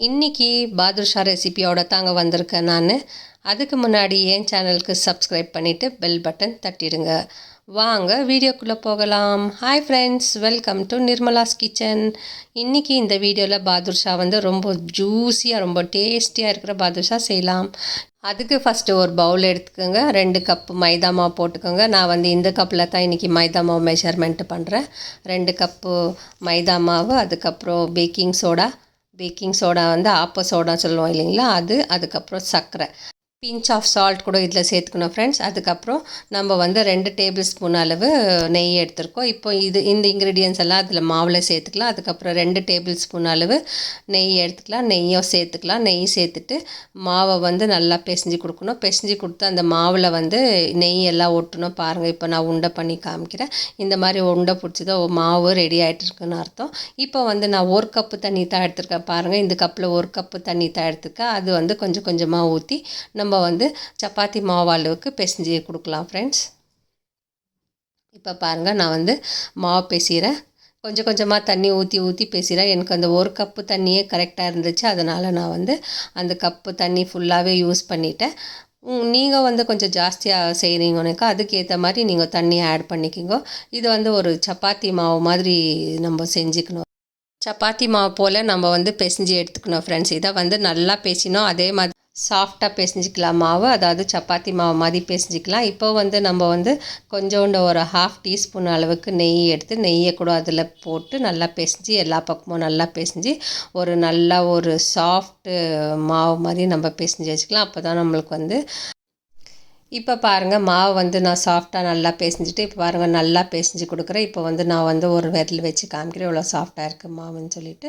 இன்றைக்கி பாதுஷா ரெசிபியோட தாங்க வந்திருக்கேன் நான். அதுக்கு முன்னாடி என் சேனலுக்கு சப்ஸ்கிரைப் பண்ணிவிட்டு பெல் பட்டன் தட்டிடுங்க. வாங்க வீடியோக்குள்ளே போகலாம். Hi friends, welcome to Nirmala's kitchen. இன்றைக்கி இந்த வீடியோவில் பாதுஷா ரொம்ப ஜூஸியாக ரொம்ப டேஸ்டியாக இருக்கிற பாதுஷா செய்யலாம். அதுக்கு ஃபஸ்ட்டு ஒரு பவுல் எடுத்துக்கோங்க. 2 கப்பு மைதா மாவு போட்டுக்கோங்க. நான் இந்த கப்பில் தான் இன்றைக்கி மைதா மாவு மெஷர்மெண்ட்டு பண்ணுறேன். 2 கப்பு மைதா மாவு, அதுக்கப்புறம் பேக்கிங் சோடா ஆப்ப சோடா சொல்லுவோம் இல்லைங்களா, அதுக்கப்புறம் சர்க்கரை, பிஞ்ச் ஆஃப் சால்ட் கூட இதில் சேர்த்துக்கணும் ஃப்ரெண்ட்ஸ். அதுக்கப்புறம் நம்ம 2 டேபிள் ஸ்பூன் அளவு நெய் எடுத்துருக்கோம். இப்போ இந்த இன்க்ரீடியன்ஸ் எல்லாம் அதில் மாவில் சேர்த்துக்கலாம். அதுக்கப்புறம் 2 டேபிள் ஸ்பூன் அளவு நெய் எடுத்துக்கலாம். நெய்யும் சேர்த்துக்கலாம். நெய் சேர்த்துட்டு மாவை நல்லா பிசைஞ்சு கொடுக்கணும். பிசைஞ்சு கொடுத்து அந்த மாவில் நெய் எல்லாம் ஒட்டணும். பாருங்கள், இப்போ நான் உருண்டை பண்ணி காமிக்கிறேன். இந்த மாதிரி உருண்டை பிடிச்சதோ மாவு ரெடி ஆகிட்டு இருக்குன்னு அர்த்தம். இப்போ நான் 1 கப்பு தண்ணி தான் எடுத்துருக்கேன். பாருங்கள், இந்த கப்பில் 1 கப்பு தண்ணி தான் எடுத்துருக்கேன். அது கொஞ்சம் கொஞ்சமாக ஊற்றி நம்ம சப்பாத்தி மாவு அளவுக்கு பிசைஞ்சு கொடுக்கலாம் ஃப்ரெண்ட்ஸ். இப்போ பாருங்கள், நான் மாவு பிசைகிறேன். கொஞ்சம் கொஞ்சமாக தண்ணி ஊற்றி பிசைகிறேன். எனக்கு அந்த 1 கப்பு தண்ணியே கரெக்டாக இருந்துச்சு. அதனால் நான் அந்த கப்பு தண்ணி ஃபுல்லாகவே யூஸ் பண்ணிட்டேன். நீங்கள் கொஞ்சம் ஜாஸ்தியாக செய்கிறீங்கனாக்கா அதுக்கேற்ற மாதிரி நீங்கள் தண்ணி ஆட் பண்ணிக்கோங்க. இது ஒரு சப்பாத்தி மாவு மாதிரி நம்ம செஞ்சுக்கணும். சப்பாத்தி மாவு போல் நம்ம பிசைஞ்சு எடுத்துக்கணும் ஃப்ரெண்ட்ஸ். இதை நல்லா பிசையணும். அதே மாதிரி சாஃப்டாக பிசைஞ்சிக்கலாம் மாவு, அதாவது சப்பாத்தி மாவு மாதிரி பிசைஞ்சிக்கலாம். இப்போ நம்ம கொஞ்சோண்டு ஒரு 1/2 டீஸ்பூன் அளவுக்கு நெய் எடுத்து நெய்யை கூட அதில் போட்டு நல்லா பிசைஞ்சு எல்லா பக்கமும் நல்லா பிசைஞ்சு ஒரு சாஃப்ட்டு மாவு மாதிரி நம்ம பிசைஞ்சு வச்சுக்கலாம். அப்போ தான் நம்மளுக்கு இப்போ பாருங்கள், மாவு நான் சாஃப்டாக நல்லா பிசைஞ்சிட்டு இப்போ பாருங்கள் நல்லா பிசைஞ்சு கொடுக்குறேன். இப்போ நான் ஒரு விரல் வச்சு காமிக்கிறேன் இவ்வளோ சாஃப்டாக இருக்குது மாவுன்னு சொல்லிவிட்டு.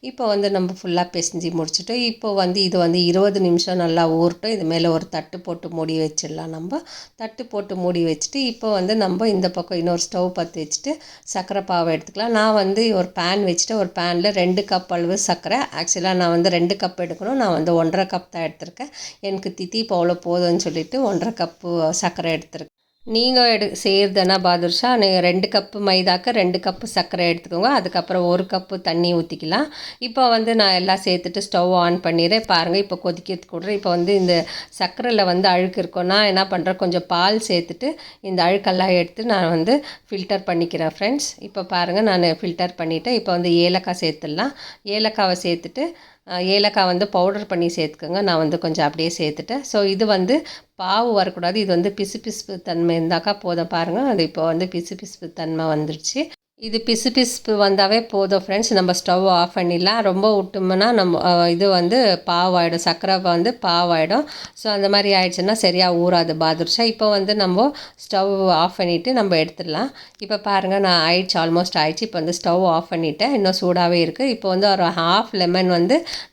இப்போ நம்ம ஃபுல்லாக பிசைஞ்சு முடிச்சுட்டு இப்போ இது 20 நிமிஷம் நல்லா ஊறட்டும். இது மேலே ஒரு தட்டு போட்டு மூடி வச்சிடலாம். நம்ம தட்டு போட்டு மூடி வச்சுட்டு இப்போ நம்ம இந்த பக்கம் இன்னொரு ஸ்டவ் பற்ற வச்சுட்டு சர்க்கரை பாவை எடுத்துக்கலாம். நான் ஒரு பேன் வச்சுட்டு ஒரு பேனில் 2 கப் அளவு சர்க்கரை, ஆக்சுவலாக நான் 2 கப் எடுக்கணும். நான் 1.5 கப் தான் எடுத்திருக்கேன். எனக்கு தித்திப்பு அவ்வளோ போதும்னு சொல்லிவிட்டு 1.5 கப்பு சர்க்கரை எடுத்துருக்கேன். நீங்கள் செய்கிறதுனா பாதுஷா 2 கப்பு மைதாக்கு 2 கப்பு சர்க்கரை எடுத்துக்கோங்க. அதுக்கப்புறம் 1 கப்பு தண்ணி ஊற்றிக்கலாம். இப்போ நான் எல்லாம் சேர்த்துட்டு ஸ்டவ் ஆன் பண்ணிடுறேன். பாருங்கள், இப்போ கொதிக்கிறதுக்கு விட்றேன். இப்போ இந்த சர்க்கரையில் அழுக்கு இருக்குன்னா என்ன பண்ணுறேன், கொஞ்சம் பால் சேர்த்துட்டு இந்த அழுக்கெல்லாம் எடுத்து நான் ஃபில்டர் பண்ணிக்கிறேன் ஃப்ரெண்ட்ஸ். இப்போ பாருங்கள், நான் ஃபில்டர் பண்ணிவிட்டேன். இப்போ ஏலக்காய் சேர்த்துடலாம். ஏலக்காவை சேர்த்துட்டு ஏலக்காய் பவுடர் பண்ணி சேர்த்துக்கோங்க. நான் கொஞ்சம் அப்படியே சேர்த்துட்டேன். ஸோ இது பாவு வரக்கூடாது. இது பிசுபிசுப்பு தன்மை இருந்தாக்கா போதும். பாருங்கள், அது இப்போ பிசுபிசுப்பு தன்மை வந்துடுச்சு. இது பிசுபிசுப்பு வந்தாவே போதும் ஃப்ரெண்ட்ஸ். நம்ம ஸ்டவ் ஆஃப் பண்ணிடலாம். ரொம்ப விட்டோம்னா நம்ம இது பாவாயிடும், சர்க்கரை பாவாயிடும். ஸோ அந்த மாதிரி ஆயிடுச்சுன்னா சரியாக ஊறாது பாதுஷா. இப்போ நம்ம ஸ்டவ் ஆஃப் பண்ணிவிட்டு நம்ம எடுத்துடலாம். இப்போ பாருங்கள், நான் ஆல்மோஸ்ட் ஆயிடுச்சு. இப்போ ஸ்டவ் ஆஃப் பண்ணிவிட்டேன். இன்னும் சூடாகவே இருக்குது. இப்போ ஒரு 1/2 லெமன்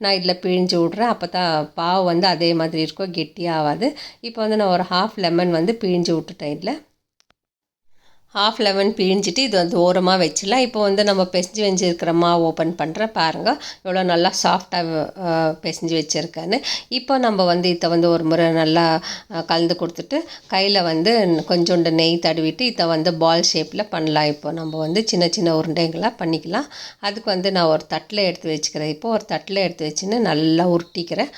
நான் இதில் பிழிஞ்சு விட்றேன். அப்போ தான் பாவு அதே மாதிரி இருக்கும், கெட்டியாகாது. இப்போ நான் ஒரு 1/2 லெமன் பிழிஞ்சு விட்டுட்டேன். இதில் 1/2 லெமன் பிழிஞ்சிட்டு இது ஓரமாக வச்சிடலாம். இப்போ நம்ம பிசைஞ்சு வச்சுருக்கிற மாவு ஓப்பன் பண்ணுறேன். பாருங்கள், எவ்வளோ நல்லா சாஃப்டாக பிசைஞ்சு வச்சுருக்கேன்னு. இப்போ நம்ம இதை ஒரு முறை நல்லா கலந்து கொடுத்துட்டு கையில் கொஞ்சோண்டு நெய் தடவிட்டு இதை பால் ஷேப்பில் பண்ணலாம். இப்போ நம்ம சின்ன சின்ன உருண்டைகளாக பண்ணிக்கலாம். அதுக்கு நான் ஒரு தட்டில் எடுத்து வச்சுக்கிறேன். இப்போ ஒரு தட்டில் எடுத்து வச்சுன்னு நல்லா உருட்டிக்கிறேன்.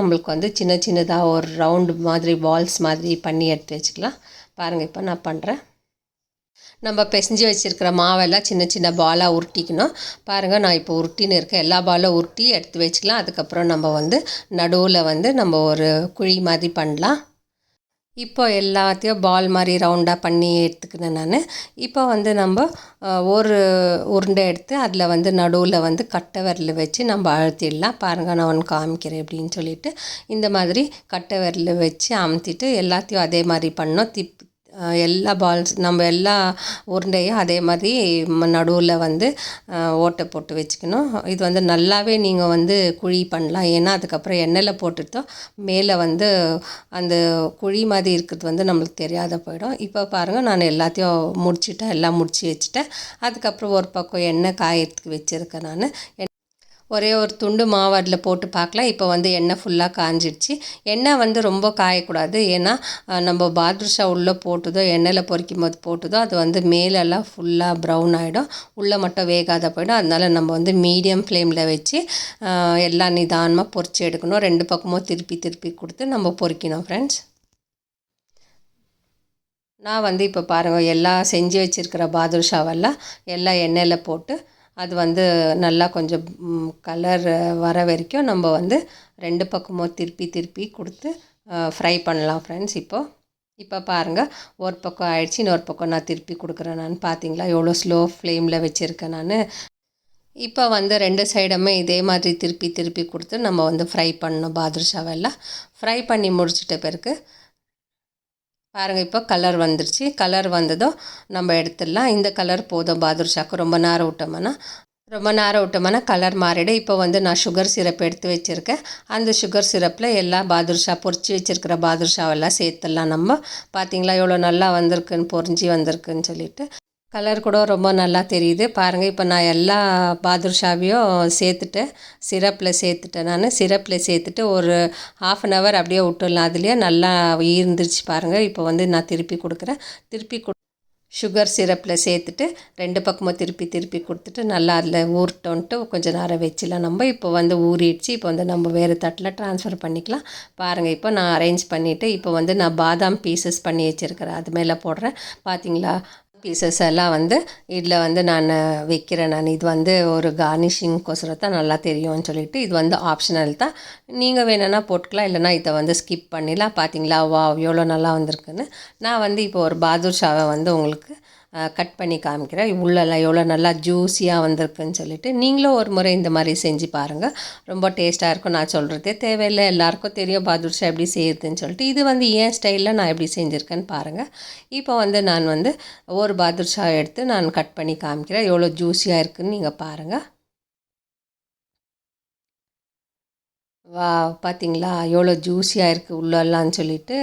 நம்மளுக்கு சின்ன சின்னதாக ஒரு ரவுண்டு மாதிரி பால்ஸ் மாதிரி பண்ணி எடுத்து வச்சுக்கலாம். பாருங்கள், இப்போ நான் பண்ணுறேன். நம்ம பிசைஞ்சு வச்சுருக்கிற மாவெல்லாம் சின்ன சின்ன பாலாக உருட்டிக்கணும். பாருங்கள், நான் இப்போ உருட்டின்னு இருக்கேன். எல்லா பாலும் உருட்டி எடுத்து வச்சுக்கலாம். அதுக்கப்புறம் நம்ம நடுவில் நம்ம ஒரு குழி மாதிரி பண்ணலாம். இப்போ எல்லாத்தையும் பால் மாதிரி ரவுண்டாக பண்ணி எடுத்துக்கினேன் நான். இப்போ நம்ம ஒரு உருண்டை எடுத்து அதில் நடுவில் கட்டை விரல் வச்சு நம்ம அழுத்திடலாம். பாருங்கள், நான் ஒன்று காமிக்கிறேன் அப்படின்னு சொல்லிவிட்டு இந்த மாதிரி கட்டை விரல் வச்சு அமுத்திட்டு எல்லாத்தையும் அதே மாதிரி பண்ணோம். எல்லா பால்ஸ் நம்ம எல்லா உருண்டையும் அதே மாதிரி நடுவில் ஓட்டை போட்டு வச்சுக்கணும். இது நல்லாவே நீங்கள் குழி பண்ணலாம். ஏன்னா அதுக்கப்புறம் எண்ணெயில் போட்டுட்டோம் மேலே அந்த குழி மாதிரி இருக்கிறது நம்மளுக்கு தெரியாத போயிடும். இப்போ பாருங்கள், நான் எல்லாத்தையும் முடிச்சுட்டேன். எல்லாம் முடிச்சு வச்சுட்டேன். அதுக்கப்புறம் ஒரு பக்கம் எண்ணெய் காயத்துக்கு வச்சுருக்கேன். நான் ஒரே ஒரு துண்டு மாவு அதில் போட்டு பார்க்கலாம். இப்போ வந்து எண்ணெய் ஃபுல்லாக காஞ்சிடுச்சு. எண்ணெய் வந்து ரொம்ப காயக்கூடாது. ஏன்னா நம்ம பாதுஷா உள்ளே போட்டதோ எண்ணெயில் பொரிக்கும் போது போட்டதோ அது வந்து மேலெல்லாம் ஃபுல்லாக ப்ரௌன் ஆகிடும், உள்ளே மட்டும் வேகாத போயிடும். அதனால் நம்ம வந்து மீடியம் ஃப்ளேமில் வச்சு எல்லாம் நிதானமாக பொரித்து எடுக்கணும். 2 பக்கமும் திருப்பி திருப்பி கொடுத்து நம்ம பொரிக்கணும் ஃப்ரெண்ட்ஸ். நான் வந்து இப்போ பாருங்கள், எல்லாம் செஞ்சு வச்சுருக்கிற பாதுஷாவெல்லாம் எல்லாம் எண்ணெயில் போட்டு அது வந்து நல்லா கொஞ்சம் கலர் வர வரைக்கும் நம்ம வந்து 2 பக்கமும் திருப்பி திருப்பி கொடுத்து ஃப்ரை பண்ணலாம் ஃப்ரெண்ட்ஸ். இப்போ பாருங்கள், ஒரு பக்கம் ஆயிடுச்சு, இன்னொரு பக்கம் நான் திருப்பி கொடுக்குறேன். நான் பார்த்தீங்களா எவ்வளோ ஸ்லோ ஃப்ளேமில் வச்சுருக்கேன் நான். இப்போ வந்து 2 சைடுமே இதே மாதிரி திருப்பி திருப்பி கொடுத்து நம்ம வந்து ஃப்ரை பண்ணணும். பாதுஷாவெல்லாம் ஃப்ரை பண்ணி முடிச்சிட்ட பிறகு பாருங்கள், இப்போ கலர் வந்துருச்சு. கலர் வந்ததும் நம்ம எடுத்துடலாம். இந்த கலர் போதும் பாதுஷாக்கு. ரொம்ப நேரம் விட்டோம்னா கலர் மாறிடும். இப்போ வந்து நான் சுகர் சிரப் எடுத்து வச்சுருக்கேன். அந்த சுகர் சிரப்பில் எல்லா பாதுஷா பொரிச்சு வச்சுருக்கிற பாதுஷாவெல்லாம் சேர்த்துடலாம். நம்ம பார்த்திங்களா எவ்வளோ நல்லா வந்திருக்குன்னு, பொரிஞ்சு வந்திருக்குன்னு சொல்லிட்டு கலர் கூட ரொம்ப நல்லா தெரியுது. பாருங்கள், இப்போ நான் எல்லா பாதுஷாவையும் சேர்த்துட்டேன். சிரப்பில் சேர்த்துட்டு ஒரு 1/2 hour அப்படியே விட்டுடலாம். அதுலேயே நல்லா ஈர்ந்துருச்சு பாருங்கள். இப்போ வந்து நான் திருப்பி கொடுக்குறேன். சுகர் சிரப்பில் சேர்த்துட்டு 2 பக்கமும் திருப்பி திருப்பி கொடுத்துட்டு நல்லா அதில் ஊறட்டோன்ட்டு கொஞ்சம் நேரம் வச்சிடலாம். நம்ம இப்போ வந்து ஊறிடுச்சு. இப்போ வந்து நம்ம வேறு தட்டில் ட்ரான்ஸ்ஃபர் பண்ணிக்கலாம். பாருங்கள், இப்போ நான் அரேஞ்ச் பண்ணிவிட்டு இப்போ வந்து நான் பாதாம் பீசஸ் பண்ணி வச்சுருக்கிறேன். அது மேலே போடுறேன். பார்த்தீங்களா, பீசஸ் எல்லாம் வந்து இதில் வந்து நான் வைக்கிறேன். இது வந்து ஒரு கார்னிஷிங்க்கோசரம் தான், நல்லா தெரியும்னு சொல்லிட்டு. இது வந்து ஆப்ஷனல் தான், நீங்கள் வேணும்னா போட்டுக்கலாம், இல்லைனா இதை வந்து ஸ்கிப் பண்ணிடலாம். பார்த்தீங்களா எவ்வளோ நல்லா வந்திருக்குன்னு. நான் வந்து இப்போ ஒரு பாதுஷாவை வந்து உங்களுக்கு கட் பண்ணி காமிக்கிறேன். உள்ளெல்லாம் எவ்வளோ நல்லா ஜூஸியாக வந்திருக்குன்னு சொல்லிட்டு. நீங்களும் ஒரு முறை இந்த மாதிரி செஞ்சு பாருங்கள், ரொம்ப டேஸ்ட்டாக இருக்கும். நான் சொல்கிறதே தேவையில்லை, எல்லாேருக்கும் தெரியும் பாதுஷா எப்படி செய்யுதுன்னு சொல்லிட்டு. இது வந்து ஏன் ஸ்டைலில் நான் எப்படி செஞ்சுருக்கேன்னு பாருங்கள். இப்போ வந்து நான் வந்து ஒரு பாதுஷா எடுத்து நான் கட் பண்ணி காமிக்கிறேன். எவ்வளோ ஜூஸியாக இருக்குதுன்னு நீங்கள் பாருங்கள். பார்த்தீங்களா எவ்வளோ ஜூஸியாக இருக்குது உள்ளெல்லாம்னு சொல்லிட்டு.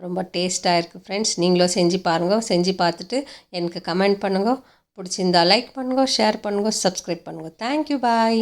ரொம்ப டேஸ்ட்டாக இருக்குது ஃப்ரெண்ட்ஸ். நீங்களும் செஞ்சு பாருங்கள். செஞ்சு பார்த்துட்டு எனக்கு கமெண்ட் பண்ணுங்க. பிடிச்சிருந்தா லைக் பண்ணுங்க, ஷேர் பண்ணுங்க, சப்ஸ்கிரைப் பண்ணுங்க. தேங்க்யூ, பாய்.